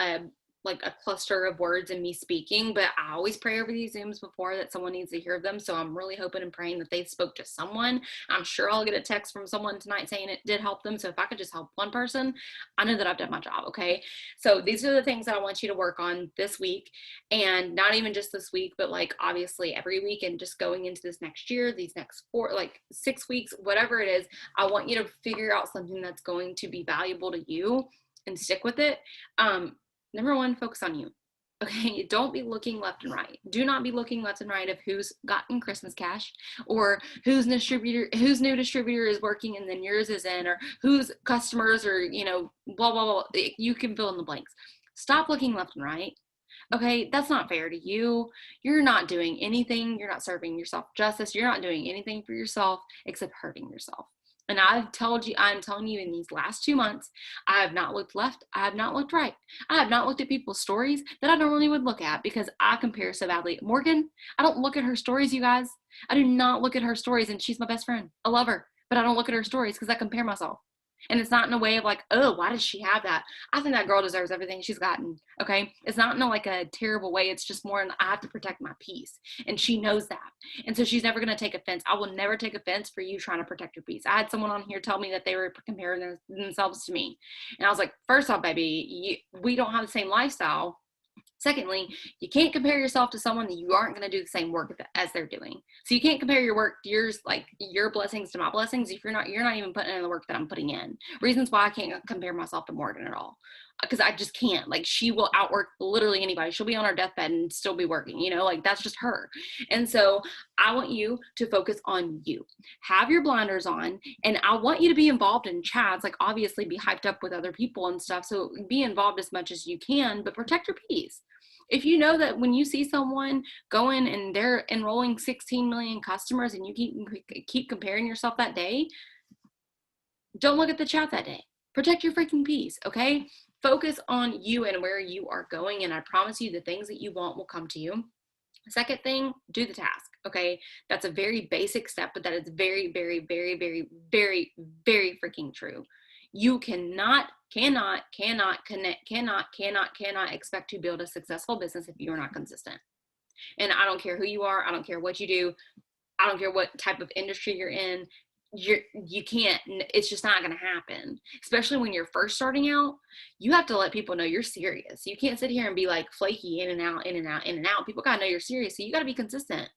S1: a cluster of words and me speaking, but I always pray over these Zooms before that someone needs to hear them. So I'm really hoping and praying that they spoke to someone. I'm sure I'll get a text from someone tonight saying it did help them. So if I could just help one person, I know that I've done my job. Okay. So these are the things that I want you to work on this week, and not even just this week, but like obviously every week, and just going into this next year, these next 6 weeks, whatever it is, I want you to figure out something that's going to be valuable to you and stick with it. Number 1, focus on you. Okay, don't be looking left and right. Do not be looking left and right of who's gotten Christmas cash, or whose new distributor is working and then yours is in, or whose customers are, blah, blah, blah. You can fill in the blanks. Stop looking left and right. Okay, that's not fair to you. You're not doing anything. You're not serving yourself justice. You're not doing anything for yourself except hurting yourself. And I'm telling you in these last 2 months, I have not looked left. I have not looked right. I have not looked at people's stories that I normally would look at, because I compare so badly. Morgan, I don't look at her stories, you guys. I do not look at her stories, and she's my best friend. I love her, but I don't look at her stories because I compare myself. And it's not in a way of like, oh, why does she have that? I think that girl deserves everything she's gotten. Okay. It's not in like a terrible way. It's just more I have to protect my peace. And she knows that. And so she's never going to take offense. I will never take offense for you trying to protect your peace. I had someone on here tell me that they were comparing themselves to me. And I was like, first off, baby, we don't have the same lifestyle. Secondly, you can't compare yourself to someone that you aren't going to do the same work as they're doing. So you can't compare your work, your blessings to my blessings, if you're not even putting in the work that I'm putting in. Reasons why I can't compare myself to Morgan at all, because I just can't. Like, she will outwork literally anybody. She'll be on her deathbed and still be working, that's just her. And so I want you to focus on you. Have your blinders on, and I want you to be involved in chats, like obviously be hyped up with other people and stuff. So be involved as much as you can, but protect your peace. If you know that when you see someone going and they're enrolling 16 million customers and you keep comparing yourself that day, don't look at the chat that day. Protect your freaking peace, okay? Focus on you and where you are going, and I promise you the things that you want will come to you. Second thing, do the task, okay? That's a very basic step, but that is very, very, very, very, very, very freaking true. You cannot expect to build a successful business if you're not consistent. And I don't care who you are. I don't care what you do. I don't care what type of industry you're in. you can't, it's just not going to happen. Especially when you're first starting out, you have to let people know you're serious. You can't sit here and be like flaky in and out, in and out, in and out. People got to know you're serious. So you got to be consistent.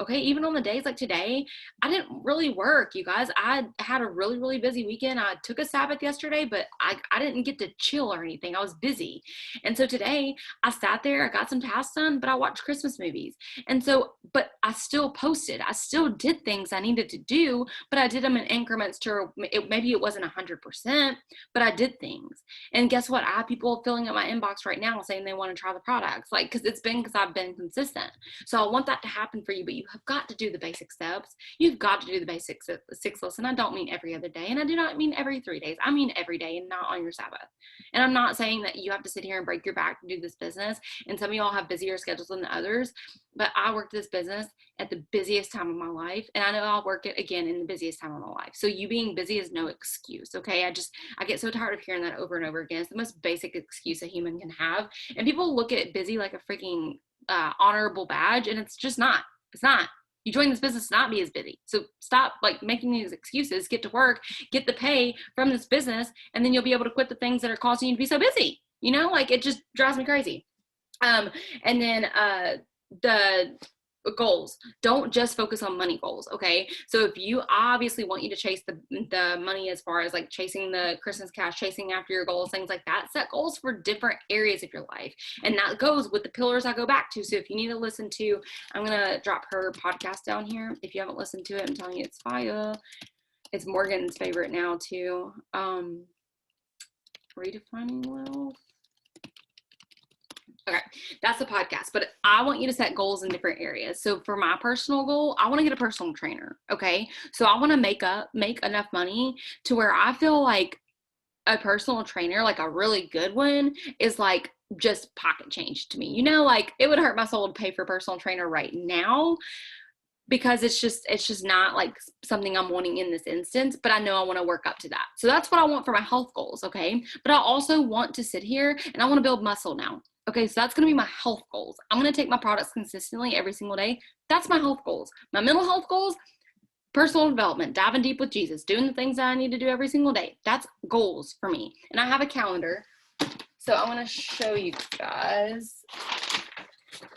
S1: Okay. Even on the days like today, I didn't really work, you guys. I had a really, really busy weekend. I took a Sabbath yesterday, but I didn't get to chill or anything. I was busy. And so today I sat there, I got some tasks done, but I watched Christmas movies. And so, but I still posted, I still did things I needed to do, but I did them in increments to, maybe it wasn't 100%, but I did things. And guess what? I have people filling up my inbox right now saying they want to try the products, like, because I've been consistent. So I want that to happen for you, but you have got to do the basic steps. You've got to do the basic six listen. I don't mean every other day, and I do not mean every 3 days. I mean every day, and not on your Sabbath. And I'm not saying that you have to sit here and break your back to do this business. And some of y'all have busier schedules than others, but I worked this business at the busiest time of my life, and I know I'll work it again in the busiest time of my life. So you being busy is no excuse, okay? I get so tired of hearing that over and over again. It's the most basic excuse a human can have, and people look at busy like a freaking honorable badge, and it's just not. It's not. You join this business to not be as busy. So stop like making these excuses, get to work, get the pay from this business, and then you'll be able to quit the things that are causing you to be so busy. You know, like it just drives me crazy. And then the goals, don't just focus on money goals. Okay. So if you obviously want you to chase the money, as far as like chasing the Christmas cash, chasing after your goals, things like that, set goals for different areas of your life. And that goes with the pillars I go back to. So if you need to listen to, I'm going to drop her podcast down here. If you haven't listened to it, I'm telling you, it's fire. It's Morgan's favorite now too. Redefining Wealth. Okay, that's the podcast, but I want you to set goals in different areas. So for my personal goal, I want to get a personal trainer. Okay. So I want to make enough money to where I feel like a personal trainer, like a really good one, is like just pocket change to me. You know, like it would hurt my soul to pay for a personal trainer right now, because it's just not like something I'm wanting in this instance, but I know I want to work up to that. So that's what I want for my health goals. Okay. But I also want to sit here and I want to build muscle now. Okay. So that's going to be my health goals. I'm going to take my products consistently every single day. That's my health goals. My mental health goals, personal development, diving deep with Jesus, doing the things that I need to do every single day. That's goals for me. And I have a calendar. So I want to show you guys.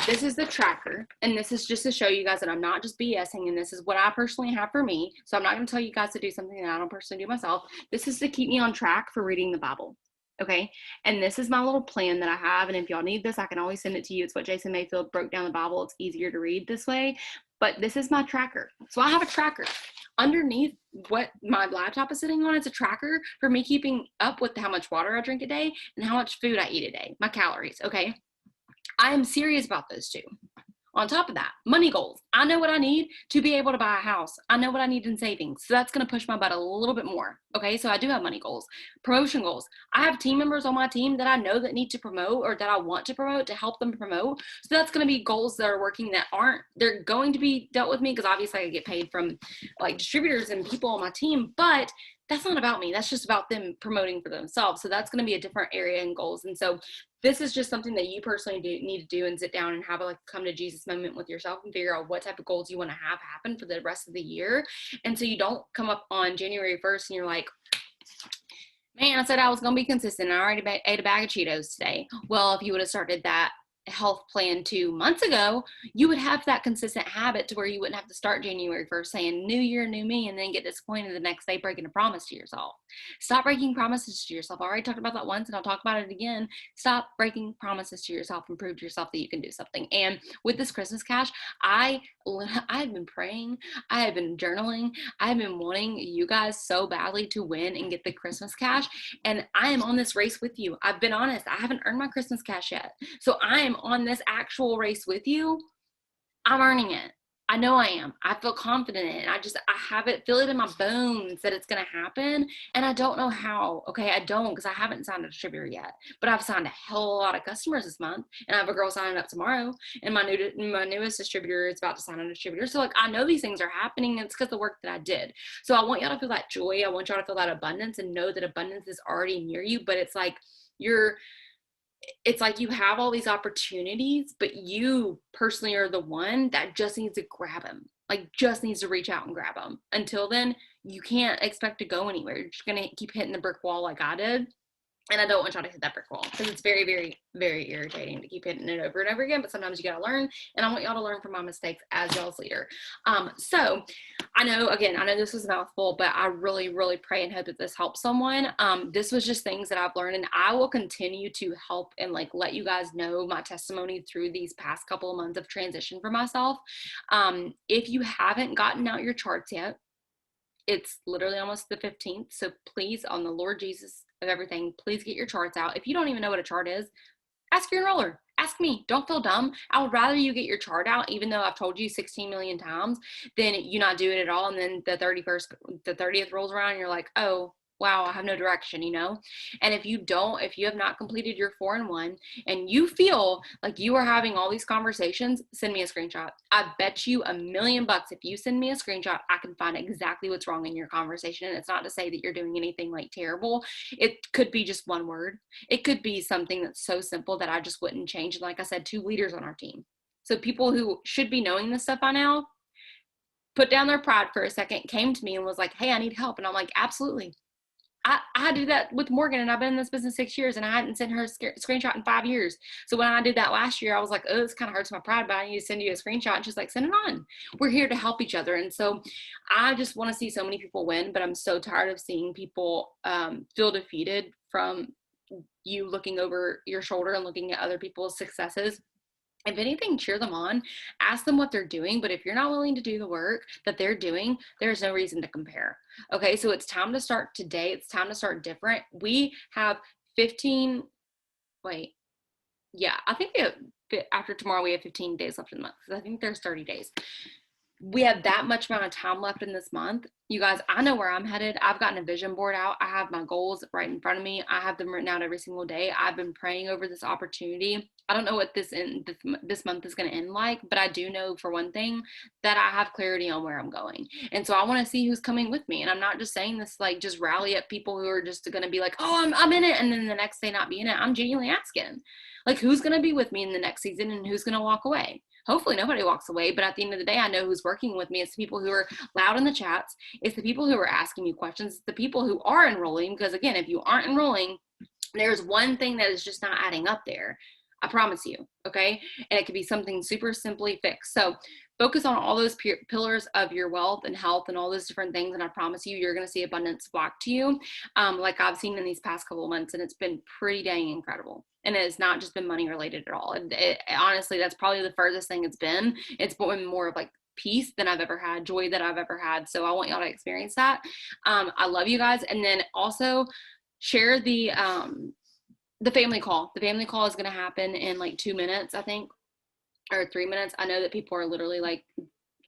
S1: This is the tracker, and this is just to show you guys that I'm not just BSing, and this is what I personally have for me. So I'm not going to tell you guys to do something that I don't personally do myself. This is to keep me on track for reading the Bible. Okay. And this is my little plan that I have. And if y'all need this, I can always send it to you. It's what Jason Mayfield broke down the Bible. It's easier to read this way, but this is my tracker. So I have a tracker underneath what my laptop is sitting on. It's a tracker for me keeping up with how much water I drink a day and how much food I eat a day, my calories. Okay. I am serious about those two. On top of that, money goals. I know what I need to be able to buy a house. I know what I need in savings. So that's going to push my butt a little bit more. Okay. So I do have money goals, promotion goals. I have team members on my team that I know that need to promote or that I want to promote to help them promote. So that's going to be goals that are working that they're going to be dealt with me, because obviously I get paid from like distributors and people on my team, but that's not about me. That's just about them promoting for themselves. So that's going to be a different area in goals. And so this is just something that you personally need to do and sit down and have a come to Jesus moment with yourself and figure out what type of goals you want to have happen for the rest of the year. And so you don't come up on January 1st and you're like, man, I said I was going to be consistent. I already ate a bag of Cheetos today. Well, if you would have started that health plan 2 months ago, you would have that consistent habit to where you wouldn't have to start January 1st saying new year, new me, and then get disappointed the next day breaking a promise to yourself. Stop breaking promises to yourself. I already talked about that once and I'll talk about it again. Stop breaking promises to yourself and prove to yourself that you can do something. And with this Christmas cash, I've been praying, I have been journaling, I have been wanting you guys so badly to win and get the Christmas cash. And I am on this race with you. I've been honest. I haven't earned my Christmas cash yet. So I am on this actual race with you. I'm earning it. I know I am. I feel confident in it. I have it, feel it in my bones that it's going to happen. And I don't know how. Okay. I don't, because I haven't signed a distributor yet, but I've signed a hell of a lot of customers this month, and I have a girl signing up tomorrow, and my newest distributor is about to sign a distributor. So like, I know these things are happening, and it's because of the work that I did. So I want y'all to feel that joy. I want y'all to feel that abundance and know that abundance is already near you, but it's like it's like you have all these opportunities, but you personally are the one that just needs to grab them. like just needs to reach out and grab them. Until then, you can't expect to go anywhere. You're just going to keep hitting the brick wall like I did. And I don't want y'all to hit that brick wall because it's very, very, very irritating to keep hitting it over and over again. But sometimes you got to learn, and I want y'all to learn from my mistakes as y'all's leader. So I know this was a mouthful, but I really, really pray and hope that this helps someone. This was just things that I've learned, and I will continue to help and like let you guys know my testimony through these past couple of months of transition for myself. If you haven't gotten out your charts yet, it's literally almost the 15th. So please, on the Lord Jesus of everything, please get your charts out. If you don't even know what a chart is, ask your enroller. Ask me. Don't feel dumb. I would rather you get your chart out, even though I've told you 16 million times, than you not do it at all. And then the 30th rolls around and you're like, oh, wow, I have no direction, you know? And if you have not completed your 4-in-1 and you feel like you are having all these conversations, send me a screenshot. I bet you $1,000,000 if you send me a screenshot, I can find exactly what's wrong in your conversation. And it's not to say that you're doing anything like terrible. It could be just one word. It could be something that's so simple that I just wouldn't change. And like I said, 2 leaders on our team. So people who should be knowing this stuff by now, put down their pride for a second, came to me and was like, hey, I need help. And I'm like, absolutely. I do that with Morgan, and I've been in this business 6 years, and I hadn't sent her a screenshot in 5 years. So when I did that last year, I was like, oh, this kind of hurts my pride, but I need to send you a screenshot. And she's like, send it on. We're here to help each other. And so I just want to see so many people win, but I'm so tired of seeing people feel defeated from you looking over your shoulder and looking at other people's successes. If anything, cheer them on, ask them what they're doing. But if you're not willing to do the work that they're doing, there's no reason to compare. Okay, so it's time to start today. It's time to start different. We have I think after tomorrow, we have 15 days left in the month. I think there's 30 days. We have that much amount of time left in this month. You guys, I know where I'm headed. I've gotten a vision board out. I have my goals right in front of me. I have them written out every single day. I've been praying over this opportunity. I don't know what this month is going to end like, but I do know for one thing that I have clarity on where I'm going. And so I want to see who's coming with me. And I'm not just saying this like just rally up people who are just going to be like, oh, I'm in it. And then the next day not be in it. I'm genuinely asking like, who's going to be with me in the next season and who's going to walk away? Hopefully nobody walks away, but at the end of the day, I know who's working with me. It's the people who are loud in the chats. It's the people who are asking you questions. It's the people who are enrolling, because again, if you aren't enrolling, there's one thing that is just not adding up there. I promise you, okay? And it could be something super simply fixed. So focus on all those pillars of your wealth and health and all those different things, and I promise you, you're going to see abundance flock to you, like I've seen in these past couple of months, and it's been pretty dang incredible. And it has not just been money related at all. And honestly, that's probably the furthest thing it's been. It's been more of like peace than I've ever had, joy that I've ever had. So I want y'all to experience that. I love you guys. And then also share the family call. The family call is going to happen in like 2 minutes, I think, or 3 minutes. I know that people are literally like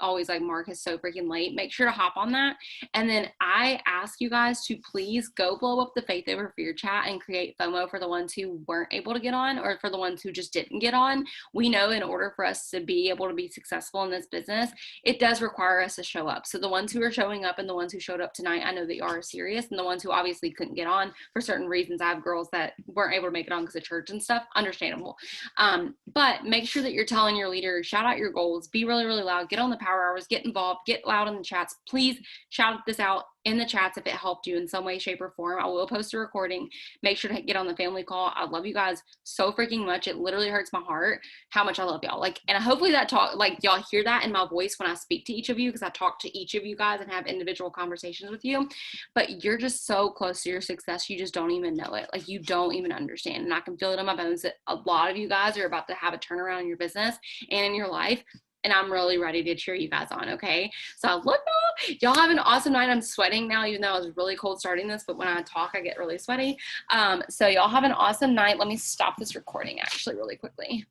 S1: always like, Mark is so freaking late. Make sure to hop on that. And then I ask you guys to please go blow up the Faith Over Fear chat and create FOMO for the ones who weren't able to get on, or for the ones who just didn't get on. We know in order for us to be able to be successful in this business, it does require us to show up. So the ones who are showing up and the ones who showed up tonight, I know that you are serious. And the ones who obviously couldn't get on for certain reasons, I have girls that weren't able to make it on because of church and stuff, understandable. But make sure that you're telling your leader, shout out your goals, be really, really loud, get on the power hours, get involved, get loud in the chats. Please shout this out in the chats if it helped you in some way, shape, or form. I will post a recording. Make sure to get on the family call. I love you guys so freaking much. It literally hurts my heart how much I love y'all. Like, and hopefully that y'all hear that in my voice when I speak to each of you, because I talk to each of you guys and have individual conversations with you. But you're just so close to your success, you just don't even know it. Like, you don't even understand. And I can feel it in my bones that a lot of you guys are about to have a turnaround in your business and in your life. And I'm really ready to cheer you guys on, okay? So I love y'all. Y'all have an awesome night. I'm sweating now, even though it was really cold starting this, but when I talk, I get really sweaty. So y'all have an awesome night. Let me stop this recording actually really quickly.